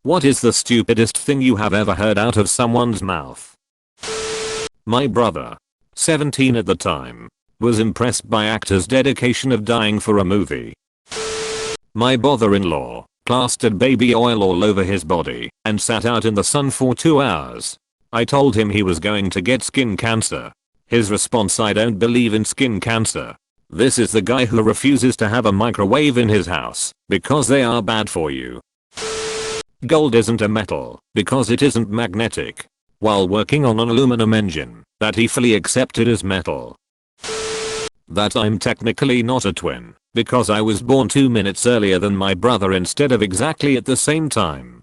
What is the stupidest thing you have ever heard out of someone's mouth? My brother, 17 at the time, was impressed by actors' dedication of dying for a movie. My brother-in-law plastered baby oil all over his body and sat out in the sun for 2 hours. I told him he was going to get skin cancer. His response: I don't believe in skin cancer. This is the guy who refuses to have a microwave in his house because they are bad for you. Gold isn't a metal because it isn't magnetic. While working on an aluminum engine that he fully accepted as metal. That I'm technically not a twin because I was born 2 minutes earlier than my brother instead of exactly at the same time.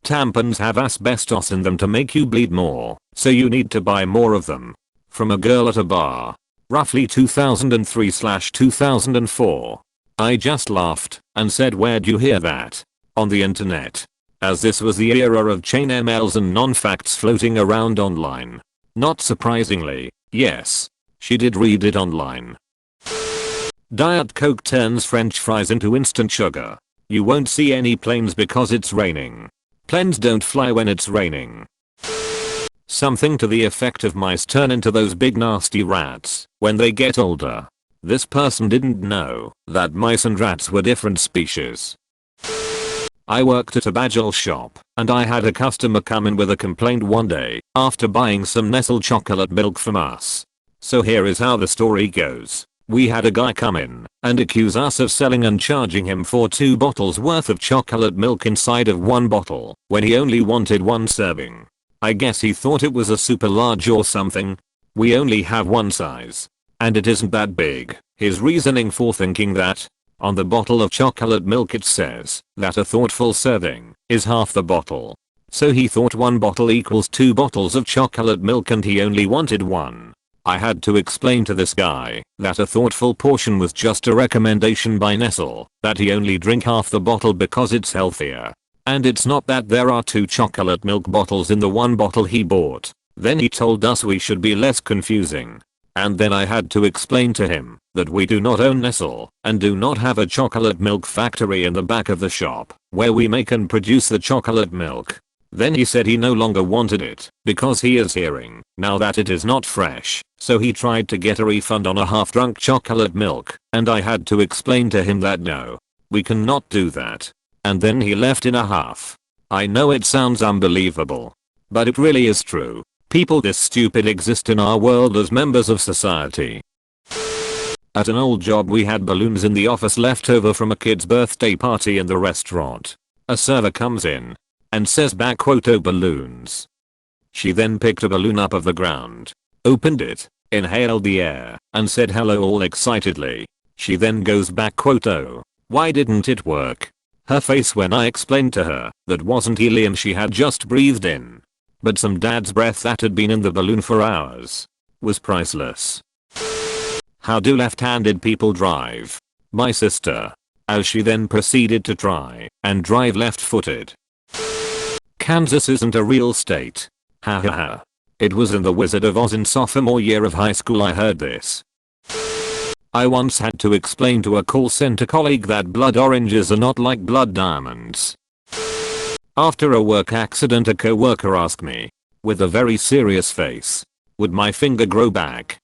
Tampons have asbestos in them to make you bleed more, so you need to buy more of them. From a girl at a bar. Roughly 2003/2004. I just laughed and said, "Where'd you hear that?" On the internet. As this was the era of chain MLs and non-facts floating around online. Not surprisingly, yes. She did read it online. Diet Coke turns French fries into instant sugar. You won't see any planes because it's raining. Planes don't fly when it's raining. Something to the effect of mice turn into those big nasty rats when they get older. This person didn't know that mice and rats were different species. I worked at a bagel shop and I had a customer come in with a complaint one day after buying some Nestle chocolate milk from us. So here is how the story goes. We had a guy come in and accuse us of selling and charging him for 2 bottles worth of chocolate milk inside of 1 bottle when he only wanted 1 serving. I guess he thought it was a super large or something. We only have 1 size. And it isn't that big. His reasoning for thinking that: on the bottle of chocolate milk it says that a thoughtful serving is half the bottle. So he thought 1 bottle equals 2 bottles of chocolate milk and he only wanted 1. I had to explain to this guy that a thoughtful portion was just a recommendation by Nestle, that he only drink half the bottle because it's healthier. And it's not that there are 2 chocolate milk bottles in the 1 bottle he bought. Then he told us we should be less confusing. And then I had to explain to him that we do not own Nestle and do not have a chocolate milk factory in the back of the shop where we make and produce the chocolate milk. Then he said he no longer wanted it because he is hearing now that it is not fresh, so he tried to get a refund on a half-drunk chocolate milk, and I had to explain to him that no, we cannot do that. And then he left in a huff. I know it sounds unbelievable, but it really is true. People this stupid exist in our world as members of society. At an old job we had balloons in the office left over from a kid's birthday party in the restaurant. A server comes in and says "Oh, balloons." She then picked a balloon up of the ground, opened it, inhaled the air, and said hello all excitedly. She then goes "Oh, why didn't it work?" Her face when I explained to her that wasn't helium she had just breathed in, but some dad's breath that had been in the balloon for hours, was priceless. How do left-handed people drive? My sister. As she then proceeded to try and drive left-footed. Kansas isn't a real state. Ha ha ha. It was in The Wizard of Oz in sophomore year of high school I heard this. I once had to explain to a call center colleague that blood oranges are not like blood diamonds. After a work accident, a co-worker asked me, with a very serious face, would my finger grow back?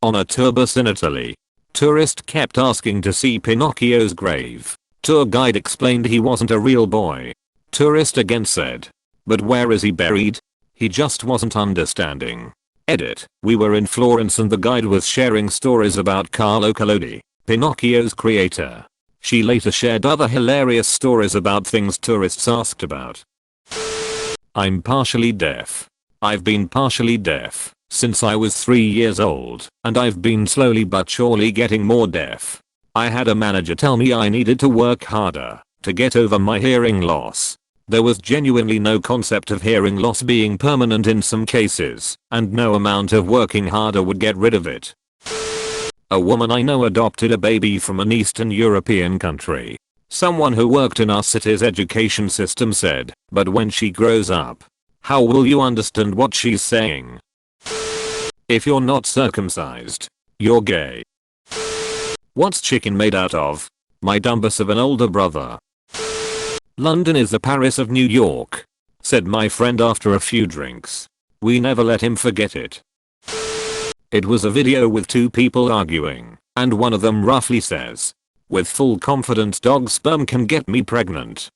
On a tour bus in Italy, tourist kept asking to see Pinocchio's grave. Tour guide explained he wasn't a real boy. Tourist again said, but where is he buried? He just wasn't understanding. Edit. We were in Florence and the guide was sharing stories about Carlo Collodi, Pinocchio's creator. She later shared other hilarious stories about things tourists asked about. I'm partially deaf. I've been partially deaf since I was 3 years old, and I've been slowly but surely getting more deaf. I had a manager tell me I needed to work harder to get over my hearing loss. There was genuinely no concept of hearing loss being permanent in some cases, and no amount of working harder would get rid of it. A woman I know adopted a baby from an Eastern European country. Someone who worked in our city's education system said, but when she grows up, how will you understand what she's saying? If you're not circumcised, you're gay. What's chicken made out of? My dumbus of an older brother. London is the Paris of New York, said my friend after a few drinks. We never let him forget it. It was a video with two people arguing, and one of them roughly says, "With full confidence dog sperm can get me pregnant."